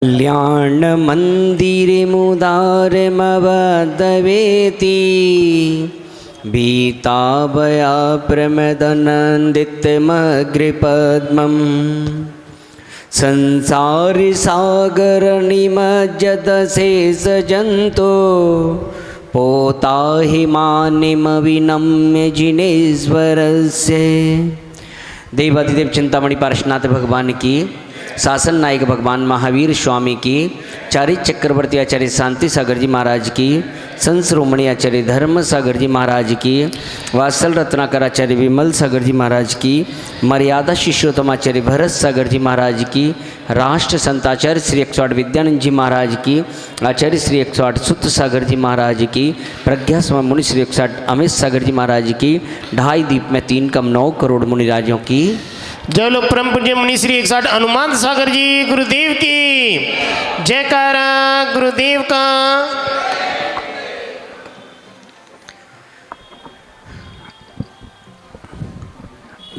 कल्याण मंदिरे मुदारमवदवेति भीताभया प्रमदनन्दितमग्रिपद्मम् संसारि सागर निमज्जतशेषजन्तो पोताहि मानिमविनम्य जिनेश्वरस्य। देवाधिदेव चिंतामणि पार्श्वनाथ भगवान की, शासन नायक भगवान महावीर स्वामी की, चारित्र चक्रवर्ती आचार्य शांति सागर जी महाराज की, संत शिरोमणि आचार्य धर्म सागर जी महाराज की, वात्सल रत्नाकर आचार्य विमल सागर जी महाराज की, मर्यादा शिष्योत्तम आचार्य भरत सागर जी महाराज की, राष्ट्र संत आचार्य श्री 108 विद्यानंद जी महाराज की, आचार्य श्री 108 सुत सागर जी महाराज की, प्रज्ञा स्वा मुनि श्री 108 अमित सागर जी महाराज की, 2.5 दीप में 3 कम 9 करोड़ मुनिराजों की। जय लोग परम पूज्य मुनि श्री 108 हनुमान सागर जी गुरुदेव की जयकारा गुरुदेव का।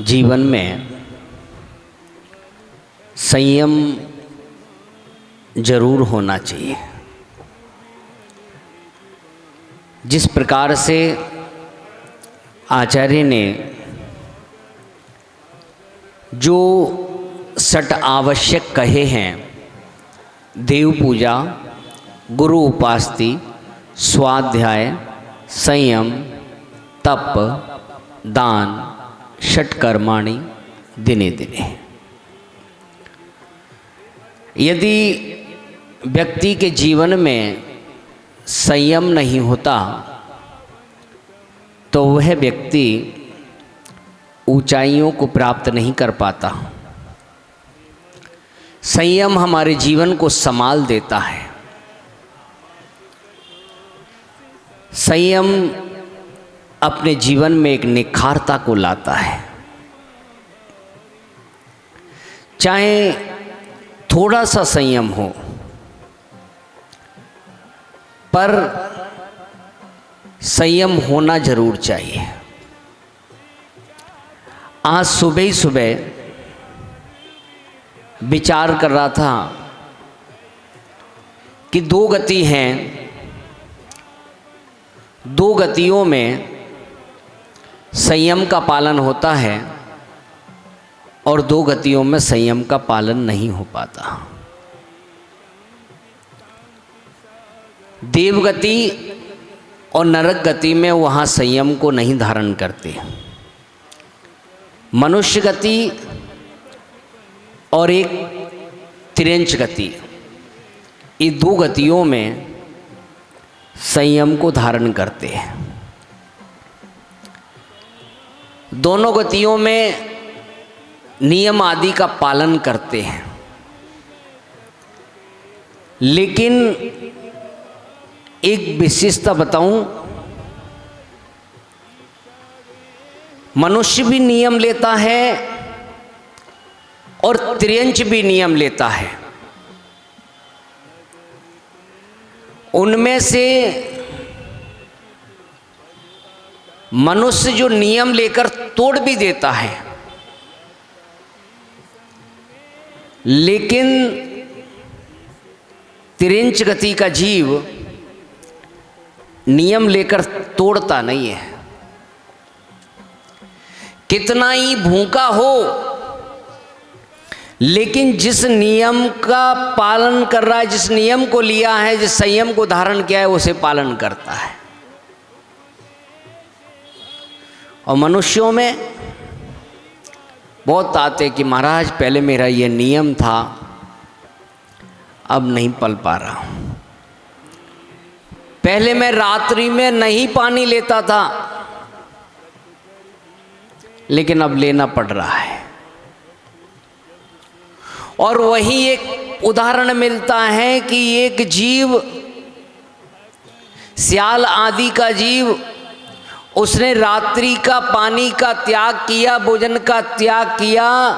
जीवन में संयम जरूर होना चाहिए। जिस प्रकार से आचार्य ने जो सट आवश्यक कहे हैं, देव पूजा, गुरु उपास्ति, स्वाध्याय, संयम, तप, दान, षटकर्माणि दिने दिने। यदि व्यक्ति के जीवन में संयम नहीं होता तो वह व्यक्ति ऊंचाइयों को प्राप्त नहीं कर पाता। संयम हमारे जीवन को संभाल देता है। संयम अपने जीवन में एक निखारता को लाता है। चाहे थोड़ा सा संयम हो, पर संयम होना जरूर चाहिए। आज सुबह ही सुबह विचार कर रहा था कि 2 गति हैं, 2 गतियों में संयम का पालन होता है और 2 गतियों में संयम का पालन नहीं हो पाता। देवगति और नरक गति में वहाँ संयम को नहीं धारण करते। मनुष्य गति और एक तिर्यंच गति, ये 2 गतियों में संयम को धारण करते हैं। दोनों गतियों में नियम आदि का पालन करते हैं, लेकिन एक विशेषता बताऊं, मनुष्य भी नियम लेता है और तिर्यंच भी नियम लेता है। उनमें से मनुष्य जो नियम लेकर तोड़ भी देता है, लेकिन तिर्यंच गति का जीव नियम लेकर तोड़ता नहीं है। कितना ही भूखा हो, लेकिन जिस नियम का पालन कर रहा है, जिस नियम को लिया है, जिस संयम को धारण किया है, उसे पालन करता है। और मनुष्यों में बहुत आते कि महाराज पहले मेरा ये नियम था, अब नहीं पल पा रहा हूं। पहले मैं रात्रि में नहीं पानी लेता था, लेकिन अब लेना पड़ रहा है। और वही एक उदाहरण मिलता है कि एक जीव, सियाल आदि का जीव, उसने रात्रि का पानी का त्याग किया, भोजन का त्याग किया,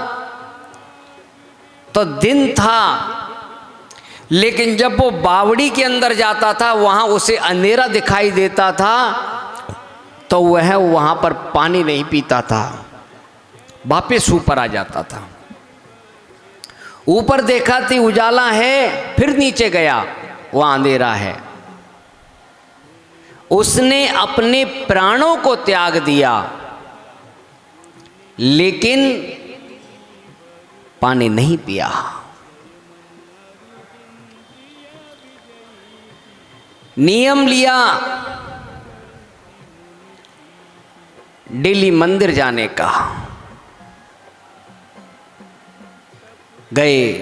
तो दिन था, लेकिन जब वो बावड़ी के अंदर जाता था, वहां उसे अंधेरा दिखाई देता था, तो वह वहां पर पानी नहीं पीता था, वापस ऊपर आ जाता था। ऊपर देखा थी उजाला है, फिर नीचे गया वहां अंधेरा है। उसने अपने प्राणों को त्याग दिया, लेकिन पानी नहीं पिया। नियम लिया डेली मंदिर जाने का। गए,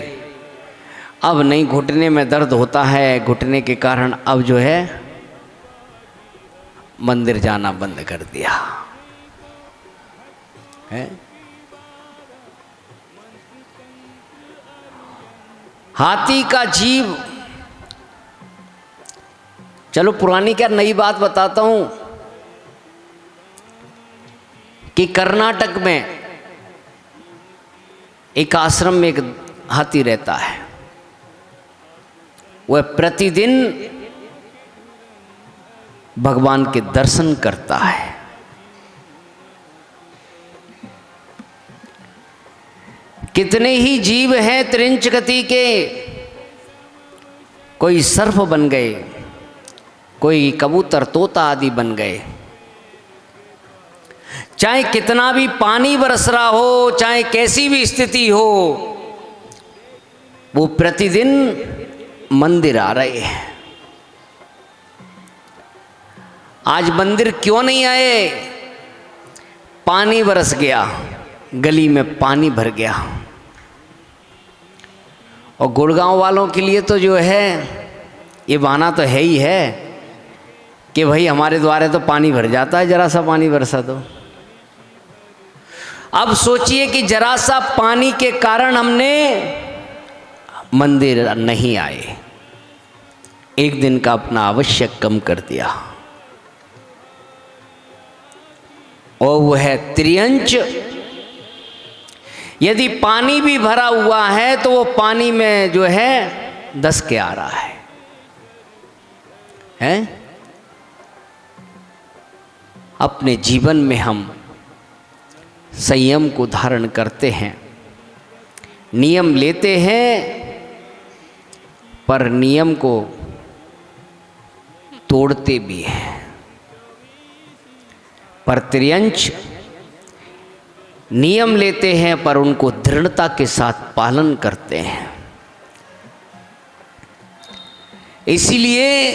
अब नहीं, घुटने में दर्द होता है, घुटने के कारण अब जो है मंदिर जाना बंद कर दिया है। हाथी का जीव, चलो पुरानी क्या नई बात बताता हूं कि कर्नाटक में एक आश्रम में एक हाथी रहता है। वह प्रतिदिन भगवान के दर्शन करता है। कितने ही जीव हैं त्रिंच गति के, कोई सर्प बन गए, कोई कबूतर तोता आदि बन गए। चाहे कितना भी पानी बरस रहा हो, चाहे कैसी भी स्थिति हो, वो प्रतिदिन मंदिर आ रहे हैं। आज मंदिर क्यों नहीं आए? पानी बरस गया, गली में पानी भर गया। और गुड़गांव वालों के लिए तो जो है ये बहाना तो है ही है कि भाई हमारे द्वारे तो पानी भर जाता है, जरा सा पानी बरसा तो। अब सोचिए कि जरा सा पानी के कारण हमने मंदिर नहीं आए, एक दिन का अपना आवश्यक कम कर दिया। और वह है त्रियंच। यदि पानी भी भरा हुआ है तो वो पानी में जो है धस के आ रहा है? अपने जीवन में हम संयम को धारण करते हैं, नियम लेते हैं, पर नियम को तोड़ते भी हैं। पर त्रियंच नियम लेते हैं पर उनको दृढ़ता के साथ पालन करते हैं। इसीलिए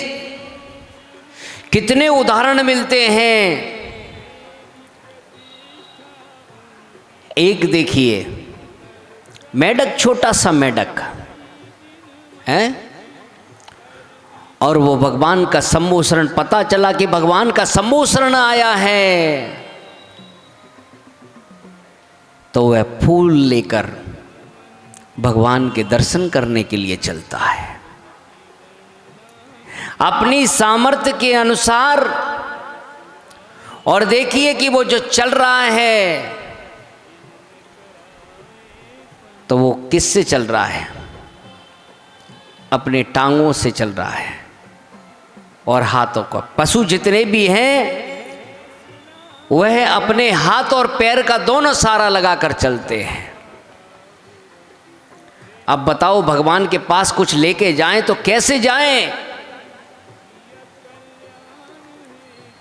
कितने उदाहरण मिलते हैं। एक देखिए, मेढक, छोटा सा मेढक है, और वो भगवान का सम्मोहरण, पता चला कि भगवान का सम्मोहरण आया है, तो वह फूल लेकर भगवान के दर्शन करने के लिए चलता है। अपनी सामर्थ्य के अनुसार। और देखिए कि वो जो चल रहा है तो वो किससे चल रहा है? अपने टांगों से चल रहा है और हाथों को। पशु जितने भी हैं वह अपने हाथ और पैर का दोनों सहारा लगाकर चलते हैं। अब बताओ, भगवान के पास कुछ लेके जाएं तो कैसे जाएं?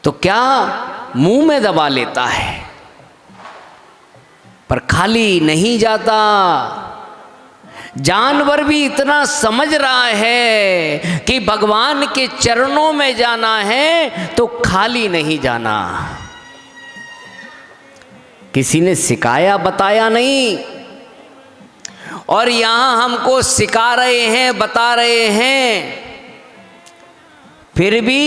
तो क्या मुंह में दबा लेता है, पर खाली नहीं जाता। जानवर भी इतना समझ रहा है कि भगवान के चरणों में जाना है तो खाली नहीं जाना। किसी ने सिखाया, बताया नहीं, और यहां हमको सिखा रहे हैं, बता रहे हैं, फिर भी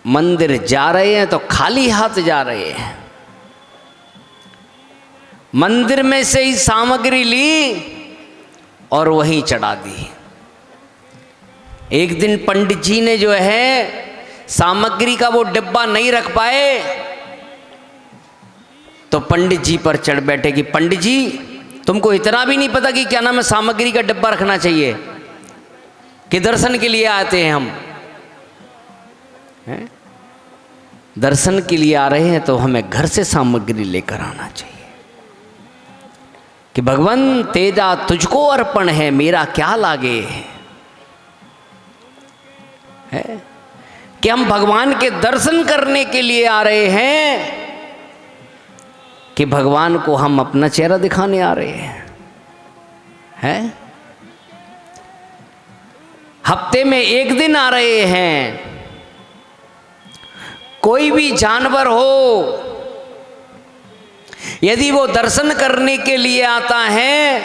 मंदिर जा रहे हैं तो खाली हाथ जा रहे हैं। मंदिर में से ही सामग्री ली और वहीं चढ़ा दी। एक दिन पंडित जी ने जो है सामग्री का वो डिब्बा नहीं रख पाए, तो पंडित जी पर चढ़ बैठे कि पंडित जी, तुमको इतना भी नहीं पता कि क्या नाम है, सामग्री का डिब्बा रखना चाहिए, कि दर्शन के लिए आते हैं हम, हैं? दर्शन के लिए आ रहे हैं तो हमें घर से सामग्री लेकर आना चाहिए। कि भगवान तेजा तुझको अर्पण है, मेरा क्या लागे। है कि हम भगवान के दर्शन करने के लिए आ रहे हैं कि भगवान को हम अपना चेहरा दिखाने आ रहे हैं? हफ्ते में एक दिन आ रहे हैं। कोई भी जानवर हो, यदि वो दर्शन करने के लिए आता है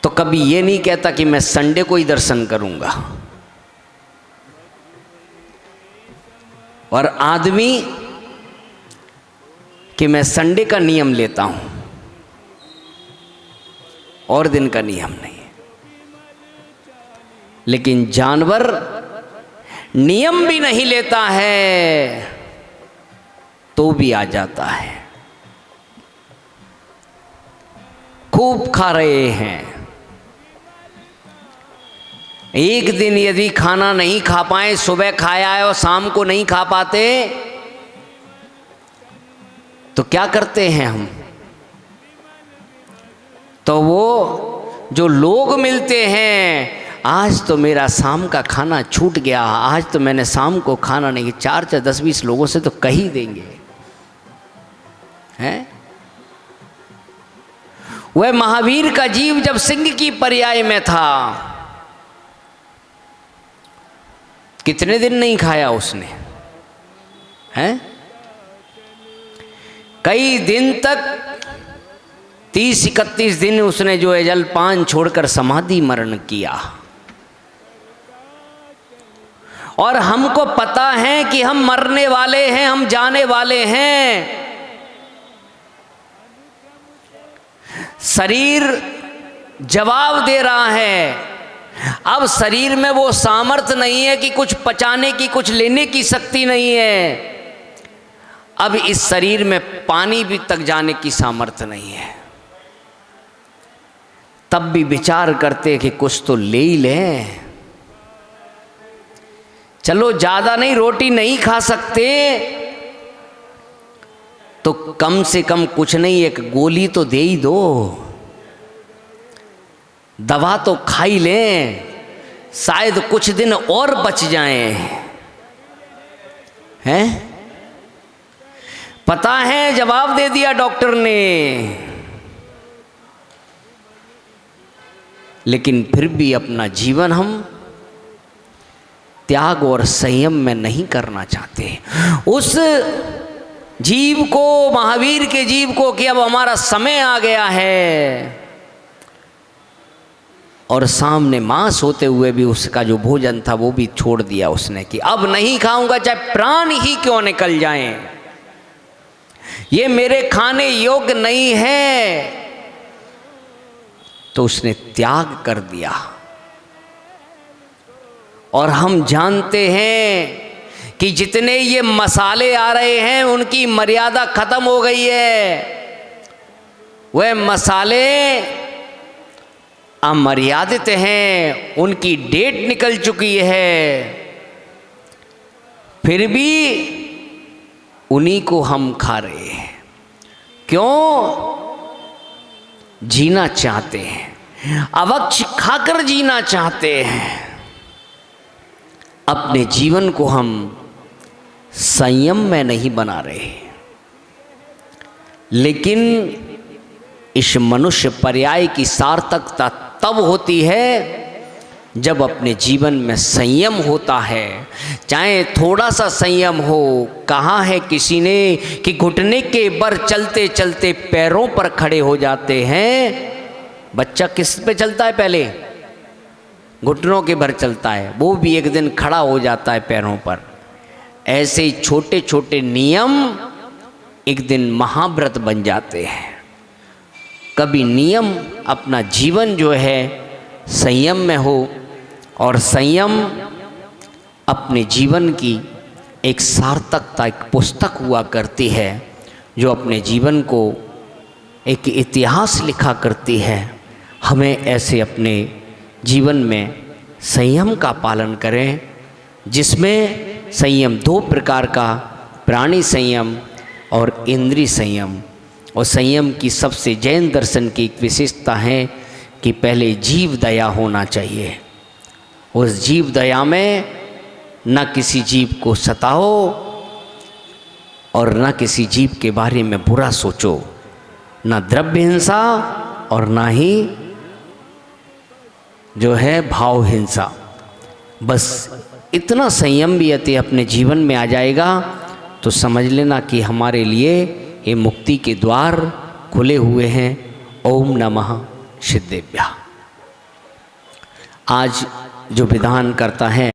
तो कभी ये नहीं कहता कि मैं संडे को ही दर्शन करूंगा। और आदमी कि मैं संडे का नियम लेता हूं और दिन का नियम नहीं है। लेकिन जानवर नियम भी नहीं लेता है तो भी आ जाता है। खूब खा रहे हैं। एक दिन यदि खाना नहीं खा पाए, सुबह खाया है और शाम को नहीं खा पाते तो क्या करते हैं हम? तो वो जो लोग मिलते हैं, आज तो मेरा शाम का खाना छूट गया, आज तो मैंने शाम को खाना नहीं, 4 10 20 लोगों से तो कह ही देंगे। हैं? वह महावीर का जीव जब सिंह की पर्याय में था, कितने दिन नहीं खाया उसने? हैं? कई दिन तक 30-31 दिन उसने जो है जलपान छोड़कर समाधि मरण किया। और हमको पता है कि हम मरने वाले हैं, हम जाने वाले हैं। शरीर जवाब दे रहा है। अब शरीर में वो सामर्थ्य नहीं है कि कुछ पचाने की, कुछ लेने की शक्ति नहीं है। अब इस शरीर में पानी भी तक जाने की सामर्थ्य नहीं है। तब भी विचार करते कि कुछ तो ले ही लें। चलो ज़्यादा नहीं, रोटी नहीं खा सकते तो कम से कम कुछ नहीं, एक गोली तो दे ही दो, दवा तो खा ही लें, शायद कुछ दिन और बच जाएं। हैं? पता है जवाब दे दिया डॉक्टर ने, लेकिन फिर भी अपना जीवन हम त्याग और संयम में नहीं करना चाहते। उस जीव को, महावीर के जीव को कि अब हमारा समय आ गया है, और सामने मांस होते हुए भी उसका जो भोजन था वो भी छोड़ दिया उसने कि अब नहीं खाऊंगा, चाहे प्राण ही क्यों निकल जाएं, ये मेरे खाने योग्य नहीं है। तो उसने त्याग कर दिया। और हम जानते हैं कि जितने ये मसाले आ रहे हैं उनकी मर्यादा खत्म हो गई है। वह मसाले अमर्यादित हैं, उनकी डेट निकल चुकी है, फिर भी उन्हीं को हम खा रहे हैं। क्यों? जीना चाहते हैं, अवक्ष खाकर जीना चाहते हैं। अपने जीवन को हम संयम में नहीं बना रहे। लेकिन इस मनुष्य पर्याय की सार्थकता तब होती है जब अपने जीवन में संयम होता है, चाहे थोड़ा सा संयम हो। कहा है किसी ने कि घुटने के बल चलते चलते पैरों पर खड़े हो जाते हैं। बच्चा किस पे चलता है? पहले घुटनों के भर चलता है, वो भी एक दिन खड़ा हो जाता है पैरों पर। ऐसे ही छोटे छोटे नियम एक दिन महाव्रत बन जाते हैं। कभी नियम अपना जीवन जो है संयम में हो, और संयम अपने जीवन की एक सार्थकता, एक पुस्तक हुआ करती है जो अपने जीवन को एक इतिहास लिखा करती है। हमें ऐसे अपने जीवन में संयम का पालन करें, जिसमें संयम 2 प्रकार का, प्राणी संयम और इंद्रिय संयम। और संयम की सबसे जैन दर्शन की एक विशेषता है कि पहले जीव दया होना चाहिए। उस जीव दया में न किसी जीव को सताओ और न किसी जीव के बारे में बुरा सोचो, न द्रव्य हिंसा और न ही जो है भाव हिंसा। बस इतना संयम भी यदि अपने जीवन में आ जाएगा तो समझ लेना कि हमारे लिए ये मुक्ति के द्वार खुले हुए हैं। ओम नमः सिद्धेभ्यः। आज जो विधान करता है